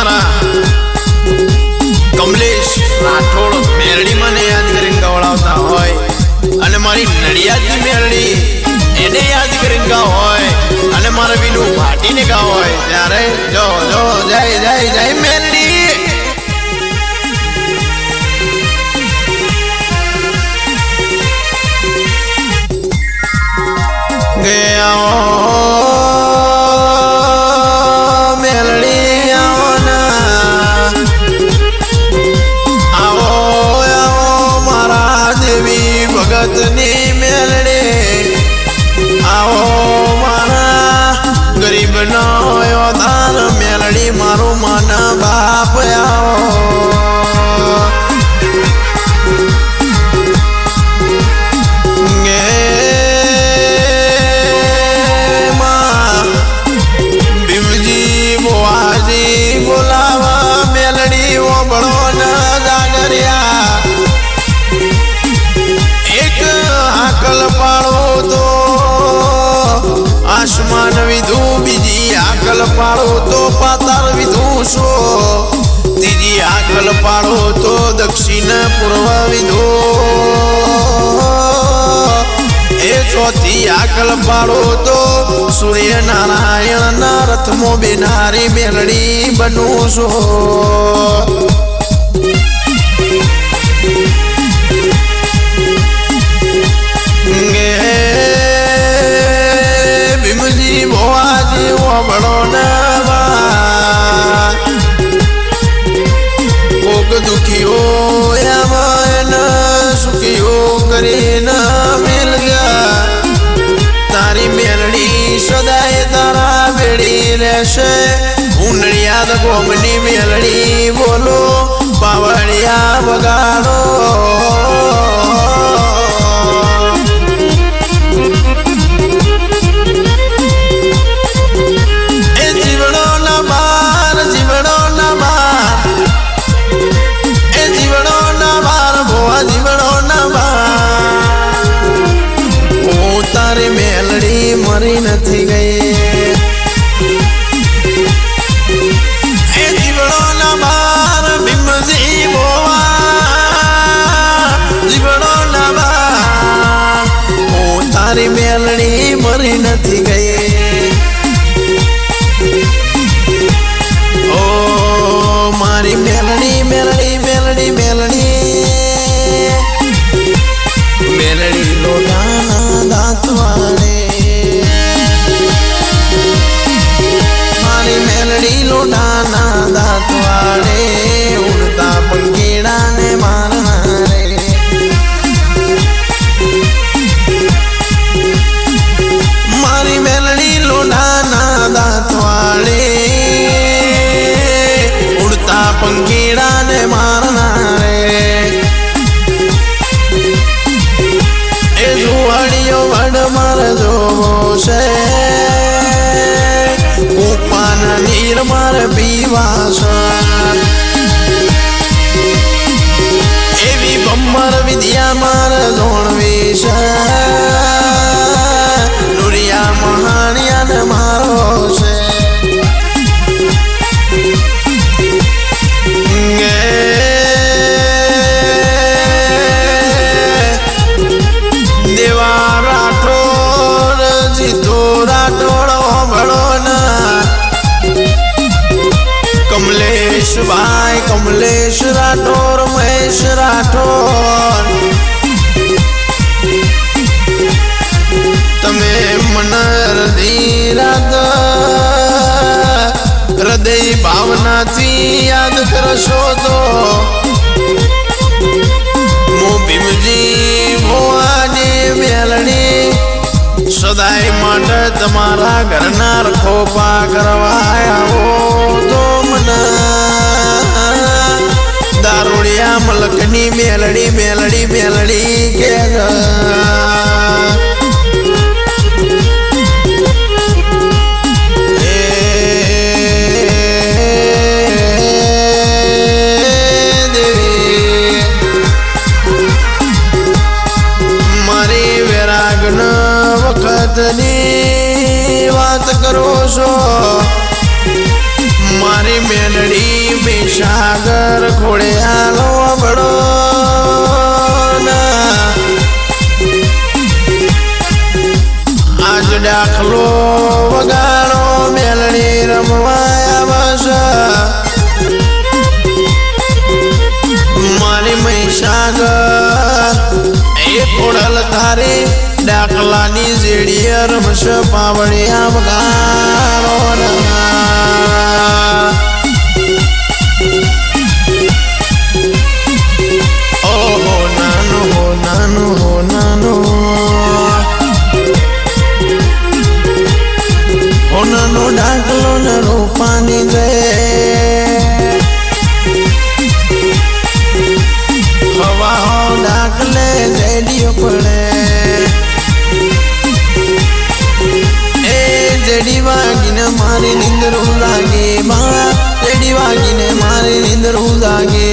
અમારા કમલેશ રાઠોડ મેરડી મને યાદ કરીને ગવડાવતા હોય અને મારી નડિયાદની મેરડી એને યાદ કરીને ગાવ હોય અને મારા વિનુ ભાટીને ગાવ હોય ત્યારે જો જો જય જય જય મેરડી મારું માના બાપ આવો ગે માં ભીમજી બોવાજી બોલાવા મેલડી ઓબળો ન જાગરિયા એક આકલ પાડો તો આસમાન વિધું બીજી આકલ પાડો તો પાતાળ વિધું છો ત્રીજી આકલ પાડો તો દક્ષિણ પૂર્વ વિધું એ ચોથી આકલ પાડો તો સૂર્યનારાયણ ના રથમો બેનારી મેલડી બનું છો ભીમજી ભોવાજી ઓબળો નવા કોક દુખીઓ એમાં સુખીઓ કરીને મિલ ગયા તારી મેલડી સદાય તારા બેડી રહેશે ઉંડળિયાદ ગોમની મેલડી બોલો પાવડિયા વગાડો મરી નથી ગઈ એ જીવડો ના બાર ભીમજી બોવા જીવડો ના બાર હું તારી મેલડી મરી નથી ગઈ ઓ મારી મેલડી મેલડી મેલડી મેલડી મેલડી લોટાના દાંતવાળે મેલડી લોટાના દાંતવાળે ઉડતા પંખીડાને મારનારે મારી મેલડી લોટાના દાંતવાળે ઉડતા પંખીડાને મારનારે એ જુવાડીઓ વડ માર જોવો છે ઉપાના નીર માર પીવાસ એવી બમ્મર વિદ્યા માર જોણવી છે નુરિયા મહાણિયાને મારો છે દેવા રાઠોડ જીતો રાઠોડ ભળો કમલેશ ભાઈ કમલેશ રાઠોડ મહેશ રાઠોડ તમે મન હૃદય ભાવનાથી યાદ કરશો તો હું ભીમજી ભોવાની મેલડી સદાય માટે તમારા ઘરના ખોપા કરવા આવો તો મને દારૂડિયા મલકની મેલડી મેલડી મેલડી કે વખતની વાત કરો છો મારે મારી મેલડી બેસાગર ખોડિયાલો બડો આજ દાખલો વગાડો મેલડી રમવાયા બસ મારી મહીસાગર એ ખોડલ તારી દાખલાની જેડીએ રમશ પાવડિયા વગાડો ઓહો નાનું હો નાનું હો નાનું હો નાનો દાખલો ને રૂપાની જય હવા હો દાખલે જેડીઓ પડે જેડી વાગીને મારી નિંદરું લાગે બા જેડી વાગીને મારી નિંદરું લાગે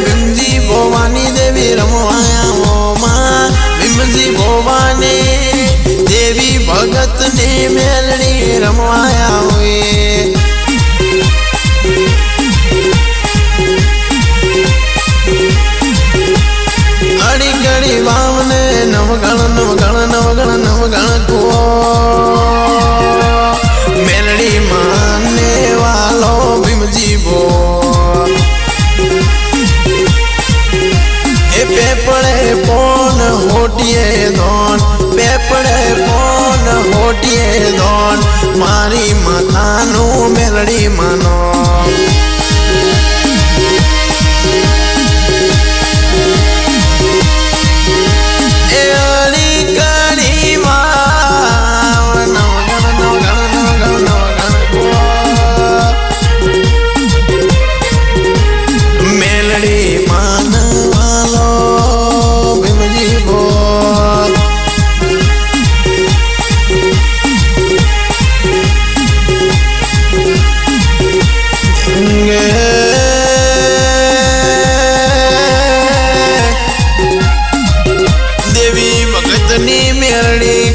ભીમજી ભવાની દેવી રમવાયા હો માં ભીમજી ભવાની દેવી ભગત ને મેલડી રમવાયા હોય અડી ગડી વાવને નવગણ નવગણ નવગણ નવગણ કુઓ મેલડી માને વાલો ભીમજી ભો એ પેપડે પોન હોટીએ દોન પેપડે પોન હોટીએ દોન મારી માતાનું મેલડી માનો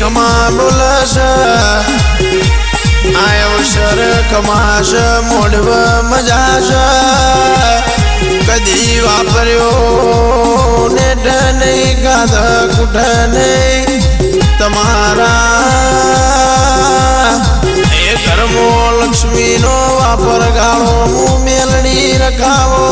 કમા બોલશ આયો શર કમાશ મોડવ મજાશ કદી વાપર્યો નેટ નહીં ગાધ કુઠ નહીં તમારા એ કર્મો લક્ષ્મીનો વાપર ગાળો હું મેલડી રખાવો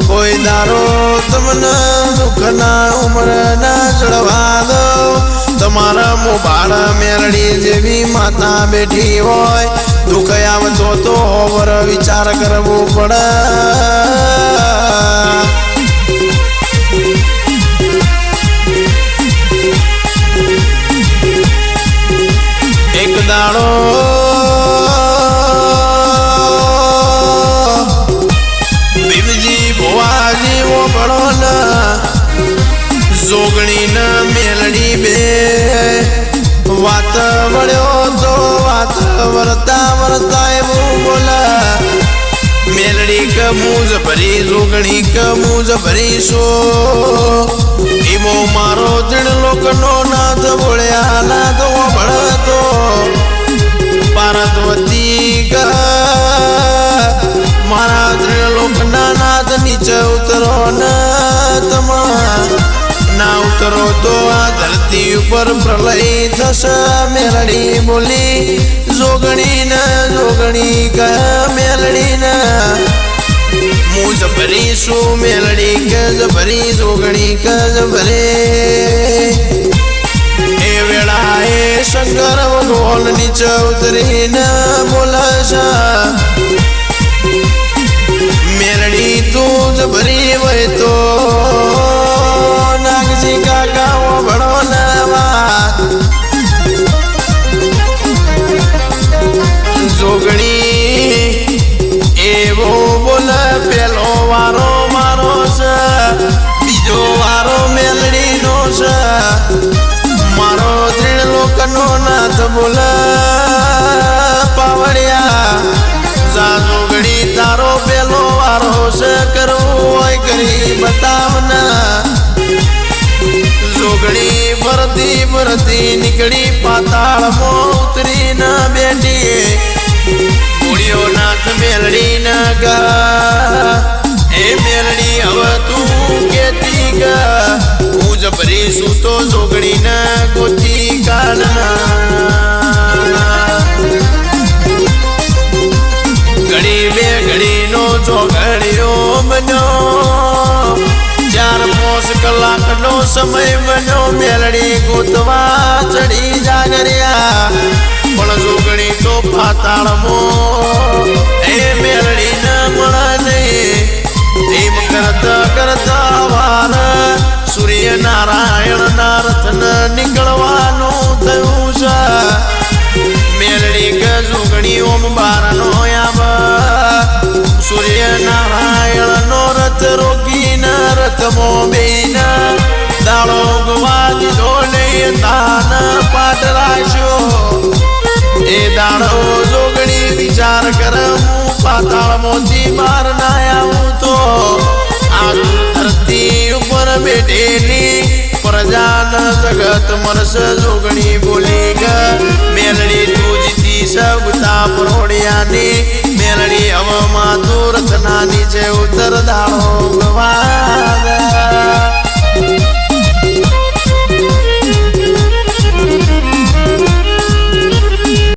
કોઈ દારો તમને દુઃખના ઉમર ના ચડવા દો તમારા મોબાળ મેલડી જેવી માતા બેઠી હોય દુઃખ આવતો તો હોવર વિચાર કરવો પડે એક દાડો ભીમજી ભુવાજી વો પડો ને જોગણી ને મેલડી બે વાત વળ્યો તો વાત વરતા વરતા એવું બોલા મેલડી કે મૂજ ભરી જોગણી કે મૂજ ભરીશો એવો મારો જણ લોકનો નાથ બોલ્યા નાથ ભળતો પાર્વતી ક મારા જણ લોકના નાથ નીચે ઉતરો ન તમા ના ઉતરો તો આ ધરતી ઉપર પ્રલય થશે મેલડી બોલી જોગણી ક મેલડી ન હું જભરીશું મેલડી કે જભરી જોગણી કે જભરે એ વેળા એ શંકર ભગવાન નીચે ઉતરીને બોલશ મેલડી તું જભરી હોય તો નાગજી કાકા ભણો ના જોગણી એવો બોલ પેલો વારો મારો છે બીજો વારો મેલડી નો છે મારો ત્રણ લોકનો નાથ બોલ પાવડિયા જા જોગણી તારો પેલો વારો છે કરવું હોય કરી બતાવના જોગણી ફરતી ફરતી નીકળી પાતાળમાં ઉતરીને બેઠી મૂળિયો નાથ મેલડી ન ગા એ મેલડી હવે તું કેતી ગા હું જબરી શું તો જોગણી ન ગોતી કાળના ઘડી બે ઘડીનો જોગણીઓ બન્યો 4-5 કલાકનો સમય બન્યો મેલડી ગોતવા ચડી જાગર્યા પણ જોગણી તો પાતાળમાં એ મેલડી ન મળે નહીં એમ કરતા કરતા વાર સૂર્યનારાયણ ના રથન નીકળવાનું થયું છે મેલડી ગજુગણી ઓમ બારનો સૂર્યનારાયણ નો રથ રોકીને રથમાં બેન દાળો ગવા દીધો લઈ તાન પાટ રાખ્યો એ દાડો જોગણી વિચાર કર હું પાતાળમાંથી બહાર ના આવું તો આ ધરતી ઉપર બેઠેલી પ્રજાન જગત મરસ જોગણી બોલી ગ મેલડી તું જીતી સગતા પરોડિયાની મેલડી હવામાં તું રથના નીચે ઉતર દાડો ગવા